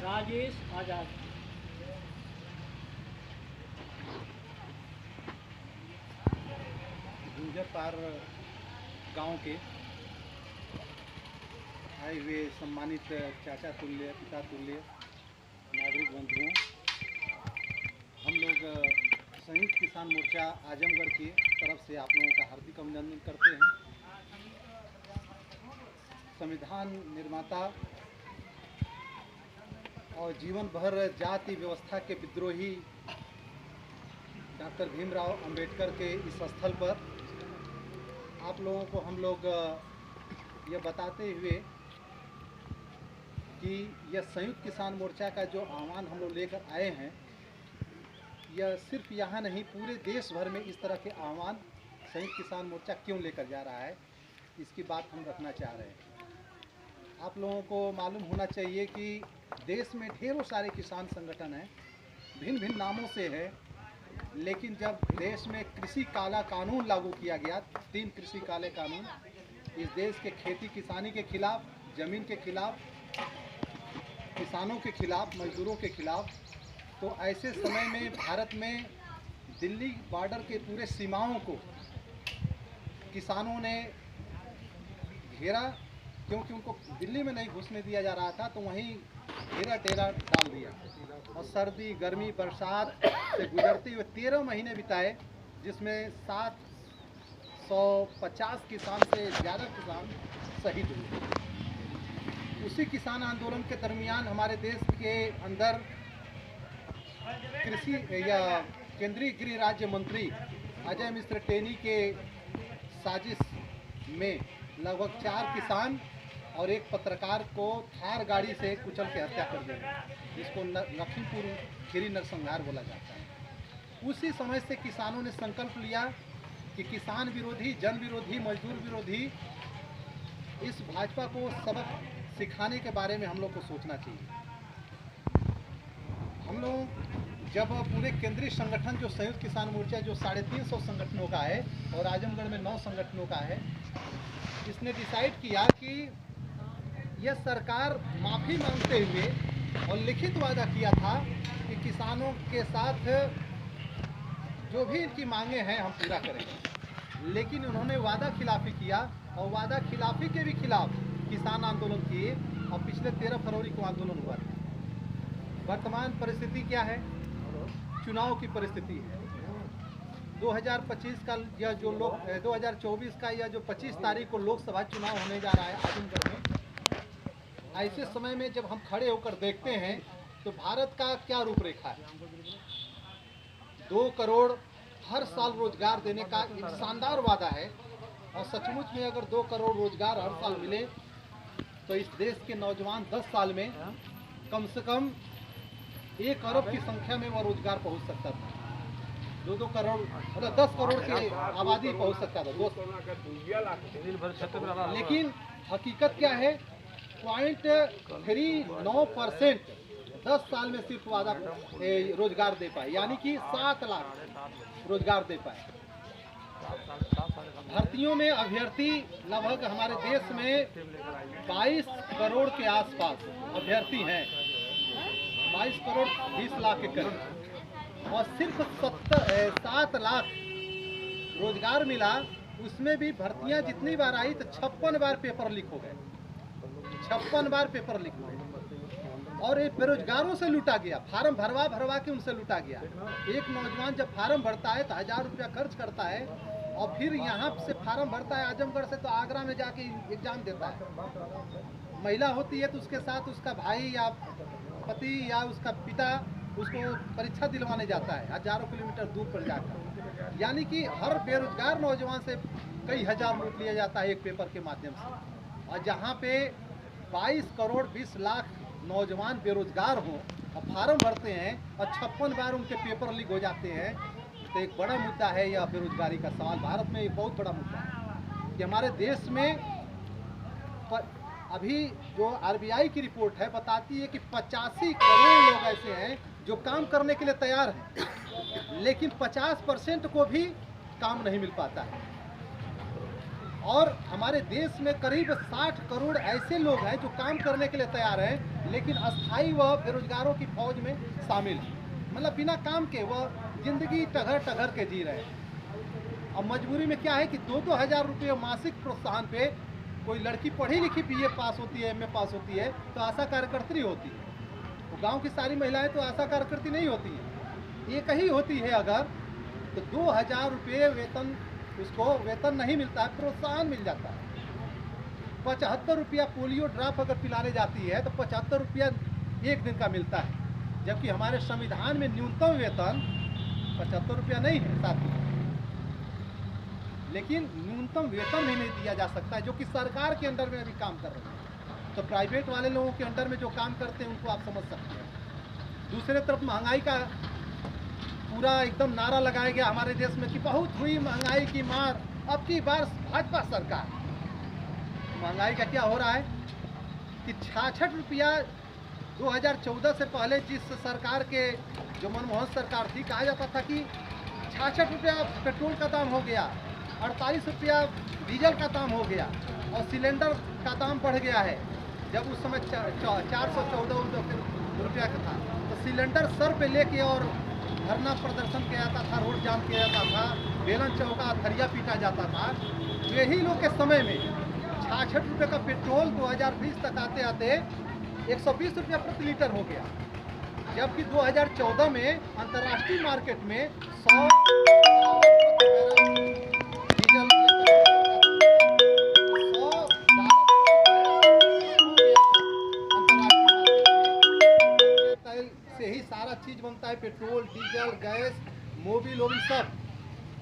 राजेश आजाद। गुंजर पार गांव के आए हुए सम्मानित चाचा तुल्य, पिता तुल्य नागरिक बंधुओं, हम लोग संयुक्त किसान मोर्चा आजमगढ़ की तरफ से आप लोगों का हार्दिक अभिनंदन करते हैं। संविधान निर्माता और जीवन भर जाति व्यवस्था के विद्रोही डॉक्टर भीमराव अंबेडकर के इस स्थल पर आप लोगों को हम लोग यह बताते हुए कि यह संयुक्त किसान मोर्चा का जो आह्वान हम लोग लेकर आए हैं, यह सिर्फ यहाँ नहीं पूरे देश भर में इस तरह के आह्वान संयुक्त किसान मोर्चा क्यों लेकर जा रहा है, इसकी बात हम रखना चाह रहे हैं। आप लोगों को मालूम होना चाहिए कि देश में ढेरों सारे किसान संगठन हैं, भिन्न भिन्न नामों से है, लेकिन जब देश में कृषि काला कानून लागू किया गया, 3 कृषि काले कानून, इस देश के खेती किसानी के खिलाफ, ज़मीन के खिलाफ, किसानों के खिलाफ, मजदूरों के खिलाफ, तो ऐसे समय में भारत में दिल्ली बॉर्डर के पूरे सीमाओं को किसानों ने घेरा, क्योंकि उनको दिल्ली में नहीं घुसने दिया जा रहा था, तो वहीं घेरा टेरा डाल दिया और सर्दी गर्मी बरसात से गुजरते हुए 13 महीने बिताए, जिसमें 750 किसान से ज़्यादा किसान शहीद हुए। उसी किसान आंदोलन के दरमियान हमारे देश के अंदर कृषि या केंद्रीय गृह राज्य मंत्री अजय मिश्र टेनी के साजिश में लगभग 4 किसान और एक पत्रकार को थार गाड़ी से कुचल के हत्या कर दिया, जिसको लखीमपुर खीरी नरसंहार बोला जाता है। उसी समय से किसानों ने संकल्प लिया कि किसान विरोधी, जन विरोधी, मजदूर विरोधी इस भाजपा को सबक सिखाने के बारे में हम लोग को सोचना चाहिए। हम लोग जब पूरे केंद्रीय संगठन जो संयुक्त किसान मोर्चा जो 350 संगठनों का है और आजमगढ़ में 9 संगठनों का है, इसने डिसाइड किया कि यह सरकार माफ़ी मांगते हुए और लिखित वादा किया था कि किसानों के साथ जो भी इनकी मांगे हैं हम पूरा करेंगे, लेकिन उन्होंने वादा खिलाफी किया और वादा खिलाफी के भी खिलाफ किसान आंदोलन किए और पिछले 13 फरवरी को आंदोलन हुआ था। वर्तमान परिस्थिति क्या है? चुनाव की परिस्थिति है। 2025 का यह जो 2024 का यह जो 25 तारीख को लोकसभा चुनाव होने जा रहा है आजमगढ़ में, ऐसे समय में जब हम खड़े होकर देखते हैं तो भारत का क्या रूपरेखा है। 2 करोड़ हर साल रोजगार देने का एक शानदार वादा है और सचमुच में अगर 2 करोड़ रोजगार हर साल मिले तो इस देश के नौजवान 10 साल में कम से कम 1 अरब की संख्या में वह रोजगार पहुंच सकता था। 2 करोड़ मतलब 10 करोड़ की आबादी पहुंच सकता था। लेकिन हकीकत क्या है? 0.39% 10 साल में सिर्फ वादा रोजगार दे पाए, यानी कि 7 लाख रोजगार दे पाए। भर्तियों में अभ्यर्थी लगभग हमारे देश में 22 करोड़ के आसपास अभ्यर्थी हैं, 22 करोड़ 20 लाख के करीब, और सिर्फ 7 लाख रोजगार मिला। उसमें भी भर्तियां जितनी बार आई तो 56 बार पेपर लीक हो गए, 56 बार पेपर लीक हुए और ये बेरोजगारों से लूटा गया। फार्म भरवा के उनसे लूटा गया। एक नौजवान जब फार्म भरता है तो 1000 रुपया खर्च करता है और फिर यहाँ से फार्म भरता है आजमगढ़ से तो आगरा में जाके एग्जाम देता है। महिला होती है तो उसके साथ उसका भाई या पति या उसका पिता उसको परीक्षा दिलवाने जाता है हजारों किलोमीटर दूर पर जाकर। यानी कि हर बेरोजगार नौजवान से कई हजार लूट लिया जाता है एक पेपर के माध्यम से। और जहाँ पे 22 करोड़ 20 लाख नौजवान बेरोजगार हों और फार्म भरते हैं और 56 बार उनके पेपर लीक हो जाते हैं, तो एक बड़ा मुद्दा है यह बेरोजगारी का सवाल। भारत में एक बहुत बड़ा मुद्दा है कि हमारे देश में अभी जो RBI की रिपोर्ट है बताती है कि 85 करोड़ लोग ऐसे हैं जो काम करने के लिए तैयार हैं, लेकिन 50% को भी काम नहीं मिल पाता है। और हमारे देश में करीब 60 करोड़ ऐसे लोग हैं जो काम करने के लिए तैयार हैं, लेकिन अस्थायी व बेरोजगारों की फौज में शामिल हैं। मतलब बिना काम के वह जिंदगी टघर टघर के जी रहे हैं। अब मजबूरी में क्या है कि 2-2 हज़ार रुपये मासिक प्रोत्साहन पे कोई लड़की पढ़ी लिखी BA पास होती है, MA पास होती है तो आशा कार्यकर्त्री होती है। तो गांव की सारी महिलाएं तो आशा कार्यकर्त्री नहीं होती है। एक ही होती है अगर तो 2,000 रुपये वेतन, उसको वेतन नहीं मिलता है, प्रोत्साहन मिल जाता है। 75 रुपया पोलियो ड्रॉप अगर पिलाने जाती है तो 75 रुपया एक दिन का मिलता है, जबकि हमारे संविधान में न्यूनतम वेतन 75 रुपया नहीं है साथी। लेकिन न्यूनतम वेतन भी नहीं दिया जा सकता है, जो कि सरकार के अंडर में अभी काम कर रहे हैं। तो प्राइवेट वाले लोगों के अंडर में जो काम करते हैं उनको आप समझ सकते हैं। दूसरी तरफ महंगाई का पूरा एकदम नारा लगाया गया हमारे देश में कि बहुत हुई महंगाई की मार, अब की बार भाजपा सरकार। महंगाई का क्या हो रहा है कि 66 रुपया 2014 से पहले जिस सरकार के, जो मनमोहन सरकार थी, कहा जाता था कि 66 रुपया पेट्रोल का दाम हो गया, 48 रुपया डीजल का दाम हो गया और सिलेंडर का दाम बढ़ गया है। जब उस समय 414 रुपया का था तो सिलेंडर सर पे लेके और धरना प्रदर्शन किया जाता था, रोड जाम किया जाता था, बेलन चौका थरिया पीटा जाता था। यही लोग के समय में 66 रुपये का पेट्रोल 2020 तक आते आते 120 रुपया प्रति लीटर हो गया, जबकि 2014 में अंतर्राष्ट्रीय मार्केट में 100 से ही सारा चीज बनता है, पेट्रोल, डीजल, गैस, मोबिल ओबिल सब।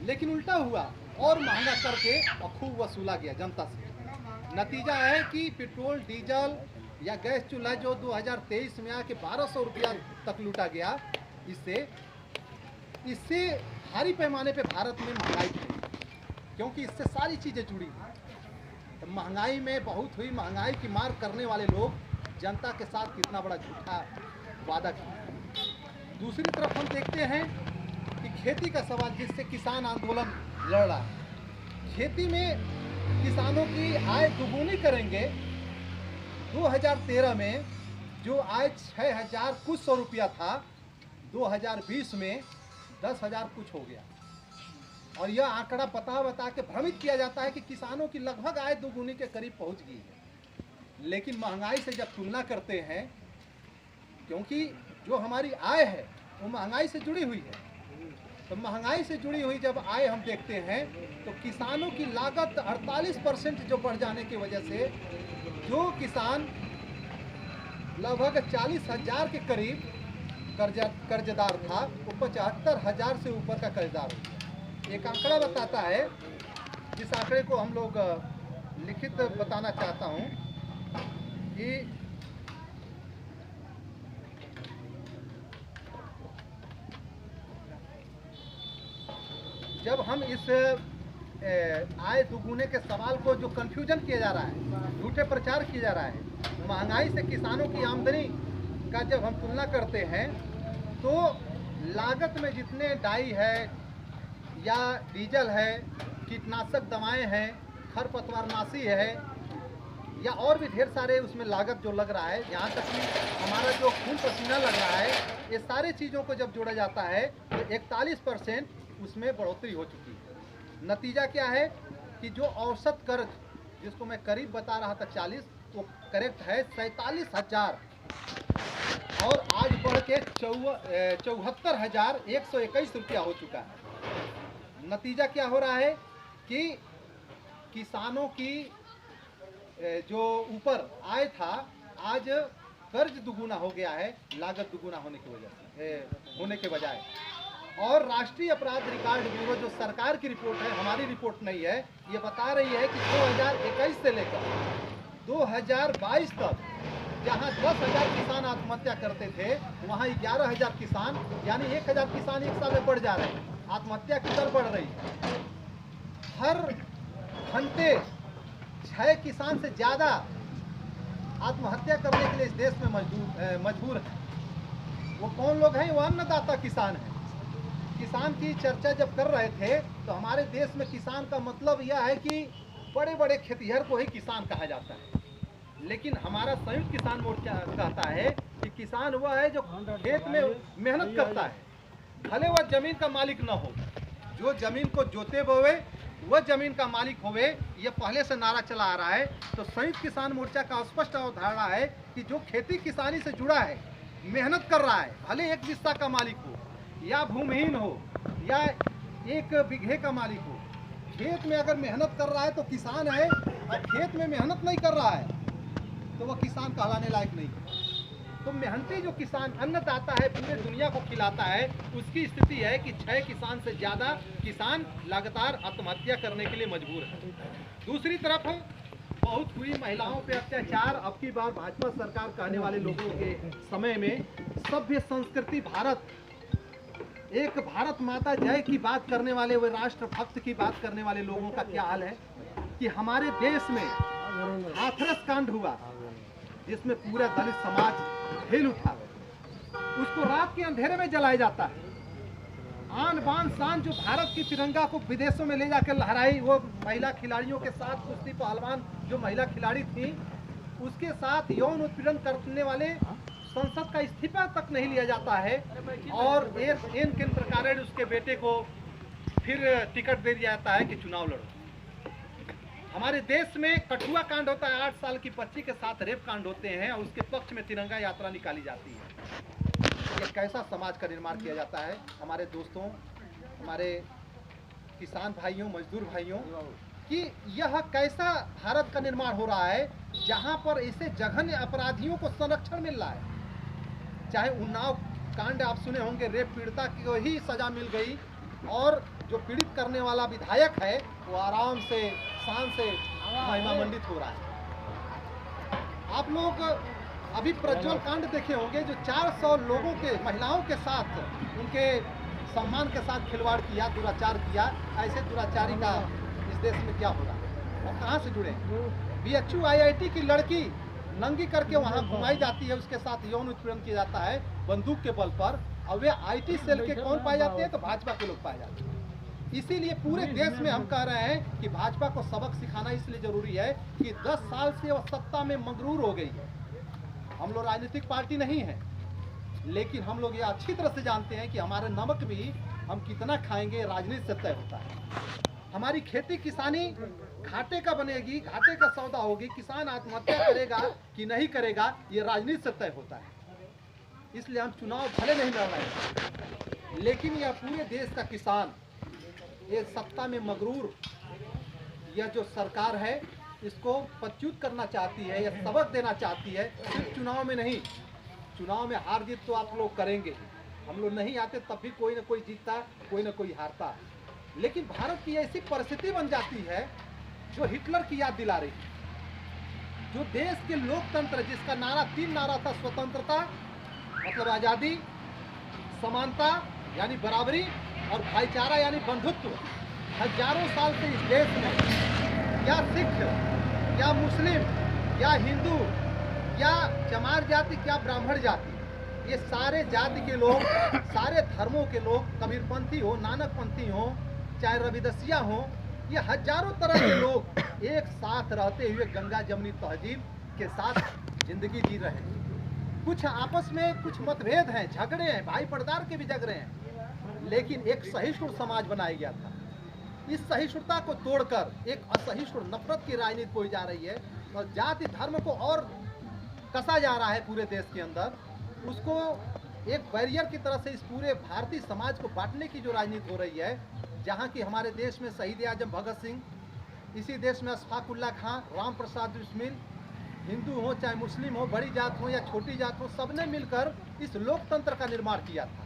लेकिन उल्टा हुआ और महंगा करके और खूब वसूला गया जनता से। नतीजा है कि पेट्रोल, डीजल या गैस चूल्हा जो 2023 में आके 1200 रुपया तक लूटा गया, इससे भारी पैमाने पे भारत में महंगाई बढ़ी, क्योंकि इससे सारी चीज़ें जुड़ी हैं। तो महंगाई में बहुत हुई, महंगाई की मार करने वाले लोग जनता के साथ कितना बड़ा झूठा वादा किया। दूसरी तरफ हम देखते हैं कि खेती का सवाल, जिससे किसान आंदोलन लड़ रहा है। खेती में किसानों की आय दुगुनी करेंगे। 2013 में जो आय 6,000 कुछ सौ रुपया था, 2020 में 10,000 कुछ हो गया। और यह आंकड़ा बता के भ्रमित किया जाता है कि किसानों की लगभग आय दुगुनी के करीब पहुंच गई है। लेकिन महंगाई से जब तुलना करते हैं, क्योंकि जो हमारी आय है वो महंगाई से जुड़ी हुई है, तो महंगाई से जुड़ी हुई जब आय हम देखते हैं तो किसानों की लागत 48% जो बढ़ जाने की वजह से जो किसान लगभग 40,000 के करीब कर्जदार था, वो 75,000 से ऊपर का कर्जदार हो गया। एक आंकड़ा बताता है, जिस आंकड़े को हम लोग लिखित बताना चाहता हूँ कि जब हम इस आय दुगुने के सवाल को, जो कन्फ्यूजन किया जा रहा है, झूठे प्रचार किया जा रहा है, महंगाई से किसानों की आमदनी का जब हम तुलना करते हैं तो लागत में जितने डाई है या डीजल है, कीटनाशक दवाएं हैं, खरपतवारनाशी है या और भी ढेर सारे उसमें लागत जो लग रहा है, यहाँ तक कि हमारा जो खून पसीना लग रहा है, ये सारे चीज़ों को जब जोड़ा जाता है तो 41% उसमें बढ़ोतरी हो चुकी है। नतीजा क्या है कि जो औसत कर्ज, जिसको मैं करीब बता रहा था 40, वो करेक्ट है 47,000 और आज बढ़ के 74,121 रुपया हो चुका है। नतीजा क्या हो रहा है कि किसानों की जो ऊपर आय था, आज कर्ज दुगुना हो गया है, लागत दुगुना होने की वजह से, होने के बजाय। और राष्ट्रीय अपराध रिकॉर्ड ब्यूरो, जो सरकार की रिपोर्ट है, हमारी रिपोर्ट नहीं है, ये बता रही है कि 2021 से लेकर 2022 तक जहां 10,000 किसान आत्महत्या करते थे, वहां 11,000 किसान, यानी 1,000 किसान एक साल में बढ़ जा रहे हैं। आत्महत्या की दर बढ़ रही है। हर घंटे 6 किसान से ज़्यादा आत्महत्या करने के लिए इस देश में मजबूर है। वो कौन लोग हैं? वो अन्नदाता किसान हैं। किसान की चर्चा जब कर रहे थे तो हमारे देश में किसान का मतलब यह है कि बड़े बड़े खेतिहर को ही किसान कहा जाता है। लेकिन हमारा संयुक्त किसान मोर्चा कहता है कि किसान वह है जो खेत में मेहनत करता है, भले वह जमीन का मालिक न हो, जो जमीन को जोते बोवे वह जमीन का मालिक होवे। ये पहले से नारा चला आ रहा है। तो संयुक्त किसान मोर्चा का स्पष्ट अवधारणा है कि जो खेती किसानी से जुड़ा है, मेहनत कर रहा है, भले एक बिस्सा का मालिक हो या भूमिहीन हो या 1 बीघे का मालिक हो, खेत में अगर मेहनत कर रहा है तो किसान है, और खेत में मेहनत नहीं कर रहा है तो वह किसान कहलाने लायक नहीं है। तो मेहनती जो किसान अन्नदाता है, पूरे दुनिया को खिलाता है, उसकी स्थिति है कि 6 किसान से ज़्यादा किसान लगातार आत्महत्या करने के लिए मजबूर है। दूसरी तरफ बहुत हुई महिलाओं पे अत्याचार। अब की बार भाजपा सरकार कहने वाले लोगों के समय में सभ्य संस्कृति भारत, एक भारत माता जय की बात करने वाले, वे राष्ट्रभक्त की बात करने वाले लोगों का क्या हाल है कि हमारे देश में हाथरस कांड हुआ जिसमें पूरा दलित समाज हिल उठा, उसको रात के अंधेरे में जलाया जाता है। आन बान शान जो भारत की तिरंगा को विदेशों में ले जाकर लहराई, वो महिला खिलाड़ियों के साथ कुश्ती पहलवान जो महिला खिलाड़ी थी उसके साथ यौन उत्पीड़न करने वाले संसद का इस्तीफा तक नहीं लिया जाता है, और किन प्रकार उसके बेटे को फिर टिकट दे दिया जाता है कि चुनाव लड़ो। हमारे देश में कठुआ कांड होता है, 8 साल की बच्ची के साथ रेप कांड होते हैं और उसके पक्ष में तिरंगा यात्रा निकाली जाती है। ये कैसा समाज का निर्माण किया जाता है हमारे दोस्तों, हमारे किसान भाइयों, मजदूर भाइयों, कि यह कैसा भारत का निर्माण हो रहा है जहां पर ऐसे जघन्य अपराधियों को संरक्षण मिल रहा है। चाहे उन्नाव कांड आप सुने होंगे, रेप पीड़िता को ही सजा मिल गई और जो पीड़ित करने वाला विधायक है वो आराम से शान से महिमा मंडित हो रहा है। आप लोग अभी प्रज्वल कांड देखे होंगे जो 400 लोगों के, महिलाओं के साथ, उनके सम्मान के साथ खिलवाड़ किया, दुराचार किया। ऐसे दुराचारी का इस देश में क्या हो रहा है और कहाँ से जुड़े? BHU IIT की लड़की नंगी करके वहाँ घुमाई जाती है, उसके साथ यौन उत्पीड़न किया जाता है बंदूक के बल पर, और वे IT सेल के कौन पाए जाते हैं? तो भाजपा के लोग पाए जाते हैं। इसीलिए पूरे देश में हम कह रहे हैं कि भाजपा को सबक सिखाना इसलिए जरूरी है कि 10 साल से वह सत्ता में मगरूर हो गई है। हम लोग राजनीतिक पार्टी नहीं है, लेकिन हम लोग ये अच्छी तरह से जानते हैं कि हमारे नमक भी हम कितना खाएंगे राजनीति से तय होता है। हमारी खेती किसानी घाटे का बनेगी, घाटे का सौदा होगी, किसान आत्महत्या करेगा कि नहीं करेगा ये राजनीति से तय होता है। इसलिए हम चुनाव भले नहीं लड़ रहे हैं, लेकिन यह पूरे देश का किसान, ये सत्ता में मगरूर यह जो सरकार है इसको पच्यूत करना चाहती है, यह सबक देना चाहती है। सिर्फ चुनाव में नहीं, चुनाव में हार जीत तो आप लोग करेंगे ही, हम लोग नहीं आते तब भी कोई ना कोई जीतता, कोई ना कोई हारता, लेकिन भारत की ऐसी परिस्थिति बन जाती है जो हिटलर की याद दिला रही है। जो देश के लोकतंत्र, जिसका नारा 3 नारा था, स्वतंत्रता मतलब आज़ादी, समानता यानी बराबरी, और भाईचारा यानी बंधुत्व, हजारों साल से इस देश में क्या सिख, क्या मुस्लिम, क्या हिंदू, क्या चमार जाति, क्या ब्राह्मण जाति, ये सारे जाति के लोग, सारे धर्मों के लोग, कबीरपंथी हो, नानकपंथी हो, चाहे रविदसिया हो, ये हजारों तरह के लोग एक साथ रहते हुए गंगा जमुनी तहजीब के साथ जिंदगी जी रहे हैं। कुछ आपस में कुछ मतभेद हैं, झगड़े हैं, भाई पड़दार के भी झगड़े हैं, लेकिन एक सहिष्णु समाज बनाया गया था। इस सहिष्णुता को तोड़कर एक असहिष्णु नफरत की राजनीति बोई जा रही है और जाति धर्म को और कसा जा रहा है पूरे देश के अंदर। उसको एक बैरियर की तरह से इस पूरे भारतीय समाज को बांटने की जो राजनीति हो रही है, जहाँ की हमारे देश में शहीद आजम भगत सिंह, इसी देश में अशफाक उल्ला खां, राम प्रसाद बिस्मिल, हिंदू हो चाहे मुस्लिम हो, बड़ी जात हो या छोटी जात हो, सबने मिलकर इस लोकतंत्र का निर्माण किया था।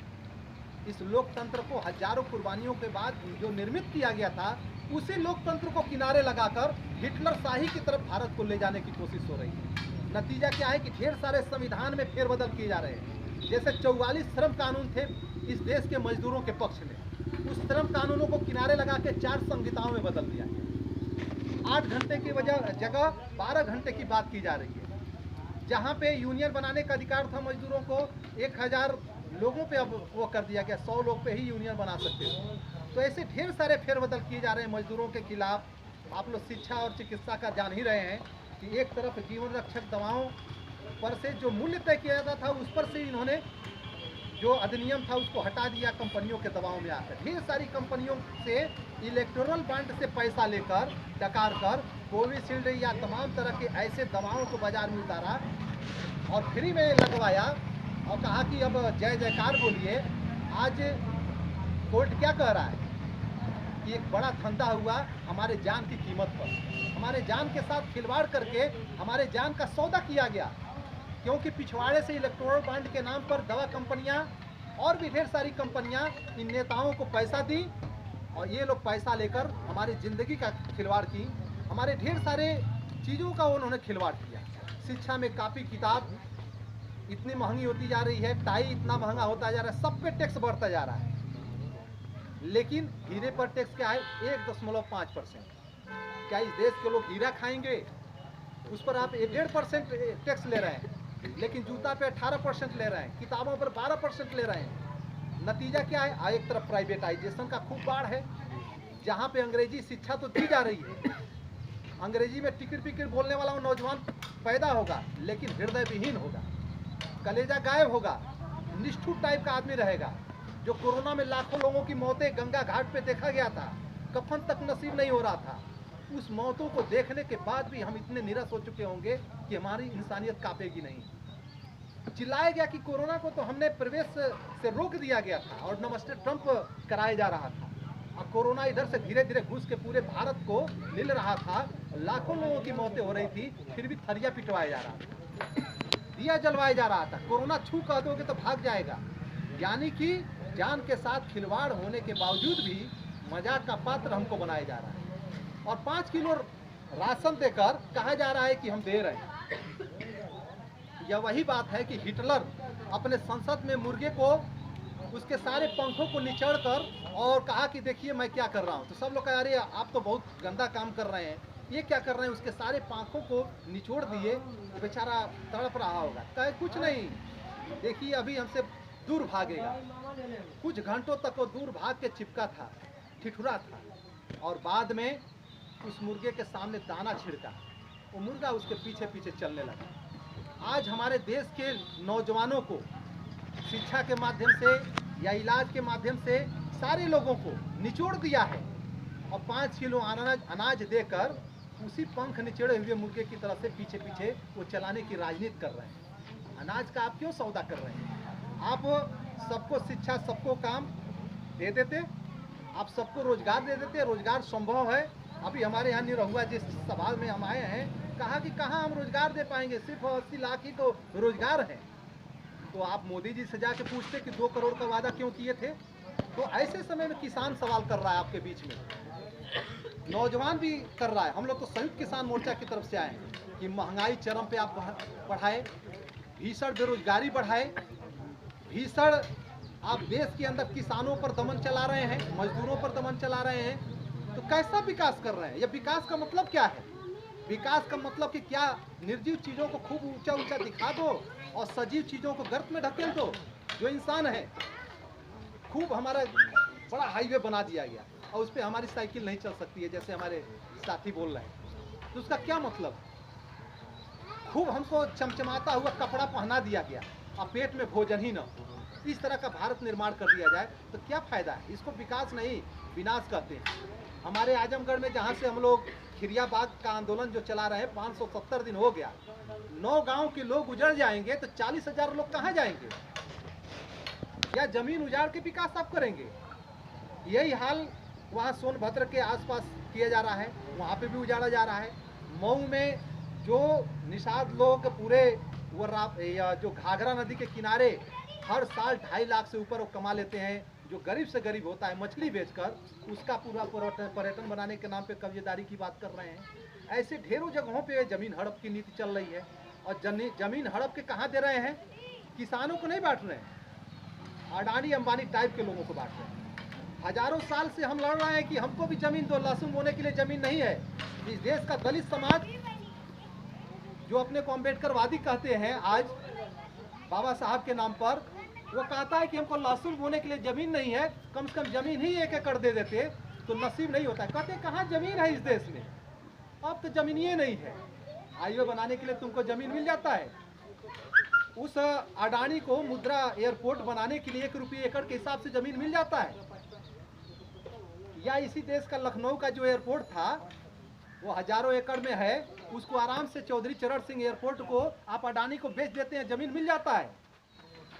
इस लोकतंत्र को हजारों कुर्बानियों के बाद जो निर्मित किया गया था, उसी लोकतंत्र को किनारे लगाकर हिटलर शाही की तरफ भारत को ले जाने की कोशिश हो रही है। नतीजा क्या है कि ढेर सारे संविधान में फेरबदल किए जा रहे हैं। जैसे 44 श्रम कानून थे इस देश के मजदूरों के पक्ष में, उस श्रम कानूनों को किनारे लगा के 4 संहिताओं में बदल दिया गया। 8 घंटे की जगह 12 घंटे की बात की जा रही है। जहाँ पे यूनियन बनाने का अधिकार था मजदूरों को, 1000 लोगों पे अब वो कर दिया गया, 100 लोग पे ही यूनियन बना सकते हो। तो ऐसे ढेर सारे फेरबदल किए जा रहे हैं मजदूरों के खिलाफ, आप लोग शिक्षा और चिकित्सा का जान ही रहे हैं कि एक तरफ जीवन रक्षक दवाओं पर से जो मूल्य तय किया जाता था उस पर से इन्होंने जो अधिनियम था उसको हटा दिया कंपनियों के दबाव में आकर। ढेर सारी कंपनियों से इलेक्टोरल बॉन्ड से पैसा लेकर डकार कर कोविशील्ड या तमाम तरह के ऐसे दवाओं को बाजार में उतारा और फ्री में लगवाया और कहा कि अब जय जयकार बोलिए। आज कोर्ट क्या कह रहा है कि एक बड़ा धंधा हुआ हमारे जान की कीमत पर, हमारे जान के साथ खिलवाड़ करके हमारे जान का सौदा किया गया, क्योंकि पिछवाड़े से इलेक्टोरल बॉन्ड के नाम पर दवा कंपनियां और भी ढेर सारी कंपनियां इन नेताओं को पैसा दी और ये लोग पैसा लेकर हमारी ज़िंदगी का खिलवाड़ की, हमारे ढेर सारे चीज़ों का उन्होंने खिलवाड़ किया। शिक्षा में कापी किताब इतनी महंगी होती जा रही है, टाई इतना महंगा होता जा रहा है, सब पे टैक्स बढ़ता जा रहा है, लेकिन हीरे पर टैक्स क्या है 1.5%। क्या इस देश के लोग हीरा खाएंगे? उस पर आप 1.5% टैक्स ले रहे हैं, लेकिन जूता पे 18% ले रहे हैं, किताबों पर 12% ले रहे हैं। नतीजा क्या है? एक तरफ प्राइवेटाइजेशन का खूब बाढ़ है, जहाँ पे अंग्रेजी शिक्षा तो दी जा रही है, अंग्रेजी में टिकट पिकट बोलने वाला वो नौजवान पैदा होगा लेकिन हृदय विहीन होगा, कलेजा गायब होगा, निष्ठुर टाइप का आदमी रहेगा। जो कोरोना में लाखों लोगों की मौतें गंगा घाट पे देखा गया था, कफन तक नसीब नहीं हो रहा था, उस मौतों को देखने के बाद भी हम इतने निराश हो चुके होंगे कि हमारी इंसानियत कांपेगी नहीं। चिल्लाया गया कि कोरोना को तो हमने प्रवेश से रोक दिया गया था और नमस्ते ट्रंप कराया जा रहा था, और कोरोना इधर से धीरे धीरे घुस के पूरे भारत को मिल रहा था, लाखों लोगों की मौतें हो रही थी, फिर भी थरिया पिटवाया जा रहा था, दिया जलवाया जा रहा था। कोरोना छू कह दोगे तो भाग जाएगा, यानी कि जान के साथ खिलवाड़ होने के बावजूद भी मजाक का पात्र हमको बनाया जा रहा है। और 5 किलो राशन देकर कहा जा रहा है कि हम दे रहे हैं। यह वही बात है कि हिटलर अपने संसद में मुर्गे को उसके सारे पंखों को निचोड़ कर और कहा कि देखिए मैं क्या कर रहा हूँ, तो सब लोग कह रहे हैं आप तो बहुत गंदा काम कर रहे हैं, ये क्या कर रहे हैं? उसके सारे पंखों को निचोड़ दिए, तो बेचारा तड़प रहा होगा, कहे कुछ नहीं, देखिए अभी हमसे दूर भागेगा। कुछ घंटों तक वो दूर भाग के चिपका था, ठिठुरा था, और बाद में उस मुर्गे के सामने दाना छिड़का, वो मुर्गा उसके पीछे पीछे चलने लगा। आज हमारे देश के नौजवानों को शिक्षा के माध्यम से या इलाज के माध्यम से सारे लोगों को निचोड़ दिया है और 5 किलो अनाज देकर उसी पंख निचोड़े हुए मुर्गे की तरह से पीछे पीछे वो चलाने की राजनीति कर रहे हैं। अनाज का आप क्यों सौदा कर रहे हैं? आप सबको शिक्षा, सबको काम दे देते, आप सबको रोजगार दे देते, रोजगार संभव है। अभी हमारे यहाँ निरहुआ जिस सभा में हम आए हैं, कहा कि कहाँ हम रोजगार दे पाएंगे, सिर्फ 80 लाख ही तो रोजगार है। तो आप मोदी जी से जाके पूछते कि 2 करोड़ का वादा क्यों किए थे? तो ऐसे समय में किसान सवाल कर रहा है आपके बीच में, नौजवान भी कर रहा है। हम लोग तो संयुक्त किसान मोर्चा की तरफ से आए हैं कि महंगाई चरम पे आप बढ़ाए, भीषण बेरोजगारी बढ़ाए, भीषण आप देश के अंदर किसानों पर दमन चला रहे हैं, मजदूरों पर दमन चला रहे हैं, तो कैसा विकास कर रहे हैं? ये विकास का मतलब क्या है? विकास का मतलब कि क्या निर्जीव चीज़ों को खूब ऊंचा ऊंचा दिखा दो और सजीव चीज़ों को गर्त में ढकेल दो? जो इंसान है, खूब हमारा बड़ा हाईवे बना दिया गया और उस पर हमारी साइकिल नहीं चल सकती है, जैसे हमारे साथी बोल रहे हैं, तो उसका क्या मतलब? खूब हमको चमचमाता हुआ कपड़ा पहना दिया गया और पेट में भोजन ही न हो, इस तरह का भारत निर्माण कर दिया जाए तो क्या फायदा है? इसको विकास नहीं, विनाश कहते हैं। हमारे आजमगढ़ में जहाँ से हम लोग खिरिया बाग का आंदोलन जो चला रहे हैं, 570 दिन हो गया, 9 गांव के लोग उजड़ जाएंगे तो 40,000 लोग कहाँ जाएंगे? क्या जमीन उजाड़ के विकास आप करेंगे? यही हाल वहाँ सोनभद्र के आसपास किया जा रहा है, वहाँ पे भी उजाड़ा जा रहा है। मऊ में जो निषाद लोग पूरे वो जो घाघरा नदी के किनारे हर साल 2.5 लाख से ऊपर वो कमा लेते हैं, जो गरीब से गरीब होता है मछली बेचकर, उसका पूरा पर्यटन बनाने के नाम पे कब्जेदारी की बात कर रहे हैं। ऐसे ढेरों जगहों पे जमीन हड़प की नीति चल रही है और जमीन हड़प के कहाँ दे रहे हैं? किसानों को नहीं बांट रहे हैं, अडानी अंबानी टाइप के लोगों को बांट रहे हैं। हजारों साल से हम लड़ रहे हैं कि हमको भी जमीन दो, लहसुन बोने के लिए जमीन नहीं है। इस देश का दलित समाज जो अपने को अम्बेडकरवादी कहते हैं, आज बाबा साहब के नाम पर वो कहता है कि हमको लहसुन बोने के लिए ज़मीन नहीं है, कम से कम ज़मीन ही 1 एकड़ दे देते तो नसीब नहीं होता है। कहते कहाँ ज़मीन है इस देश में? अब तो जमीन ही नहीं है। हाईवे बनाने के लिए तुमको जमीन मिल जाता है। उस अडानी को मुद्रा एयरपोर्ट बनाने के लिए 1 रुपये एकड़ के हिसाब से जमीन मिल जाता है। या इसी देश का लखनऊ का जो एयरपोर्ट था वो हजारों एकड़ में है, उसको आराम से चौधरी चरण सिंह एयरपोर्ट को आप अडानी को बेच देते हैं, जमीन मिल जाता है।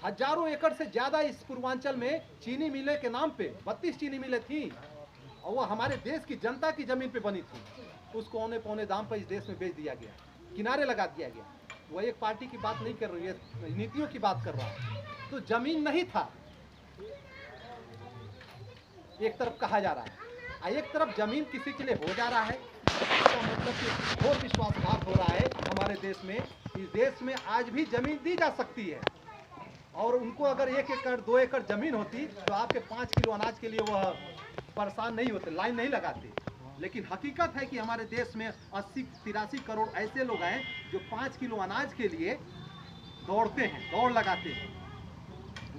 हजारों एकड़ से ज्यादा इस पूर्वांचल में चीनी मिले के नाम पे 32 चीनी मिलें थी और वो हमारे देश की जनता की जमीन पे बनी थी। उसको औने पौने दाम पर इस देश में बेच दिया गया, किनारे लगा दिया गया। वो एक पार्टी की बात नहीं कर रही है, नीतियों की बात कर रहा है। तो जमीन नहीं था, एक तरफ कहा जा रहा है, एक तरफ जमीन किसी के लिए हो जा रहा है। तो मतलब कि और विश्वासघात हो रहा है हमारे देश में। इस देश में आज भी जमीन दी जा सकती है और उनको अगर 1 एकड़ 2 एकड़ जमीन होती तो आपके 5 किलो अनाज के लिए वह परेशान नहीं होते, लाइन नहीं लगाते। लेकिन हकीकत है कि हमारे देश में 80-83 करोड़ ऐसे लोग हैं जो 5 किलो अनाज के लिए दौड़ते हैं, दौड़ लगाते हैं।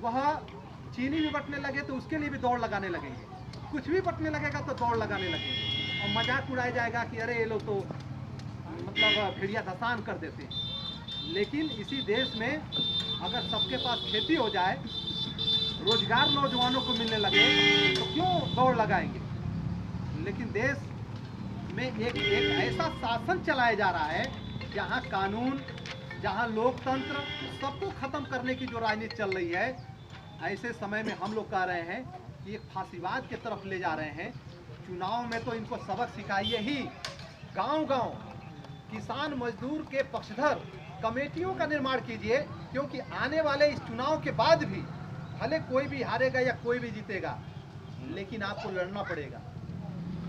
वह चीनी भी बटने लगे तो उसके लिए भी दौड़ लगाने लगेंगे, कुछ भी बटने लगेगा तो दौड़ लगाने लगेंगे और मजाक उड़ाया जाएगा कि अरे ये लोग तो मतलब भेड़िया धसान कर देते हैं। लेकिन इसी देश में अगर सबके पास खेती हो जाए, रोजगार नौजवानों को मिलने लगे तो क्यों दौड़ लगाएंगे। लेकिन देश में एक ऐसा शासन चलाया जा रहा है जहां कानून, जहां लोकतंत्र सबको खत्म करने की जो राजनीति चल रही है। ऐसे समय में हम लोग कह रहे हैं कि एक फांसीवाद की तरफ ले जा रहे हैं। चुनाव में तो इनको सबक सिखाइए ही। गांव-गांव किसान मजदूर के पक्षधर कमेटियों का निर्माण कीजिए, क्योंकि आने वाले इस चुनाव के बाद भी भले कोई भी हारेगा या कोई भी जीतेगा, लेकिन आपको लड़ना पड़ेगा।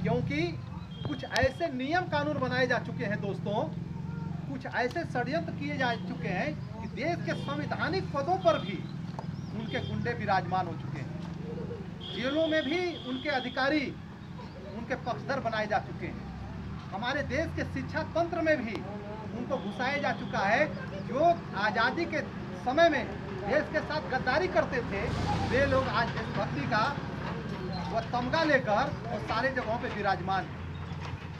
क्योंकि कुछ ऐसे नियम कानून बनाए जा चुके हैं दोस्तों, कुछ ऐसे षड्यंत्र किए जा चुके हैं कि देश के संवैधानिक पदों पर भी उनके गुंडे विराजमान हो चुके हैं। जेलों में भी उनके अधिकारी, उनके पक्षधर बनाए जा चुके हैं। हमारे देश के शिक्षा तंत्र में भी उनको घुसाया जा चुका है। जो आज़ादी के समय में देश के साथ गद्दारी करते थे, वे लोग आज देशभक्ति का वह तमगा लेकर और सारे जगहों पे विराजमान है।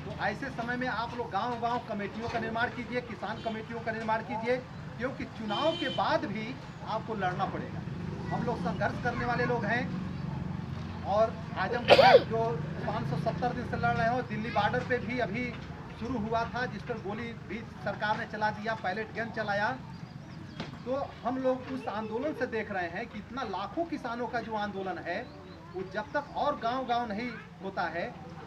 तो ऐसे समय में आप लोग गांव-गांव कमेटियों का निर्माण कीजिए, किसान कमेटियों का निर्माण कीजिए, क्योंकि चुनाव के बाद भी आपको लड़ना पड़ेगा। हम लोग संघर्ष करने वाले लोग हैं और आजमगढ़ में जो 570 दिन से लड़ रहे हो, दिल्ली बॉर्डर पे भी अभी शुरू हुआ था, जिस पर गोली भी सरकार ने चला दिया, पैलेट गन चलाया। तो हम लोग उस आंदोलन से देख रहे हैं कि इतना लाखों किसानों का जो आंदोलन है वो जब तक और गांव-गांव नहीं होता है,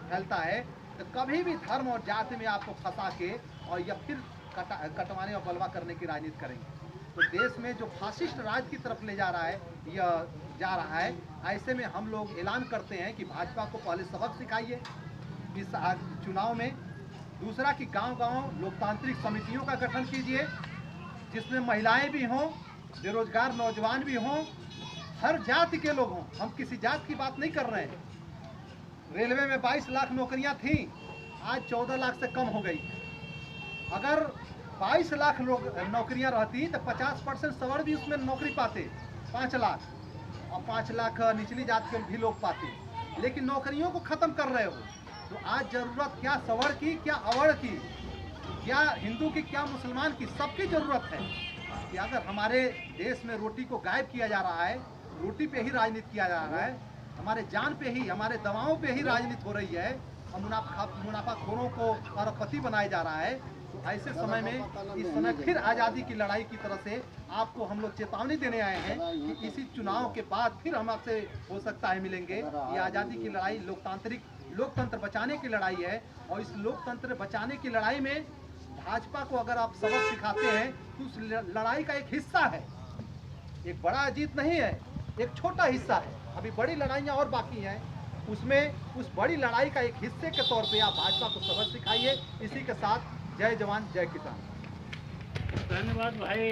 फैलता है, तो कभी भी धर्म और जाति में आपको फंसा के और या फिर कटवाने और बलवा करने की राजनीति करेंगे। तो देश में जो फासिस्ट राज की तरफ ले जा रहा है, ऐसे में हम लोग ऐलान करते हैं कि भाजपा को पहले सबक सिखाइए इस चुनाव में। दूसरा कि गांव-गांव लोकतांत्रिक समितियों का गठन कीजिए, जिसमें महिलाएं भी हों, बेरोजगार नौजवान भी हों, हर जाति के लोग हों। हम किसी जात की बात नहीं कर रहे हैं। रेलवे में 22 लाख नौकरियां थीं, आज 14 लाख से कम हो गई। अगर 22 लाख नौकरियां रहती तो 50% सवर्ण भी उसमें नौकरी पाते, 5 लाख, और 5 लाख निचली जात के भी लोग पाते। लेकिन नौकरियों को ख़त्म कर रहे हो। तो आज ज़रूरत क्या सवर्ण की, क्या अवर्ण की, क्या हिंदू की, क्या मुसलमान की, सबकी ज़रूरत है कि अगर हमारे देश में रोटी को गायब किया जा रहा है, रोटी पे ही राजनीति किया जा रहा है, हमारे जान पे ही, हमारे दवाओं पे ही राजनीति हो रही है और मुनाफाखोरों को अरबपति बनाया जा रहा है। तो ऐसे समय में इस समय फिर आज़ादी की लड़ाई की तरह से आपको हम लोग चेतावनी देने आए हैं कि इसी चुनाव के बाद फिर हम आपसे हो सकता है मिलेंगे। ये आज़ादी की लड़ाई लोकतंत्र बचाने की लड़ाई है और इस लोकतंत्र बचाने की लड़ाई में भाजपा को अगर आप सबक सिखाते हैं तो उस लड़ाई का एक हिस्सा है, एक बड़ा जीत नहीं है, एक छोटा हिस्सा है। अभी बड़ी लड़ाइयाँ और बाकी हैं, उसमें उस बड़ी लड़ाई का एक हिस्से के तौर पे आप भाजपा को सबक सिखाइए। इसी के साथ जय जवान जय किसान। धन्यवाद भाई।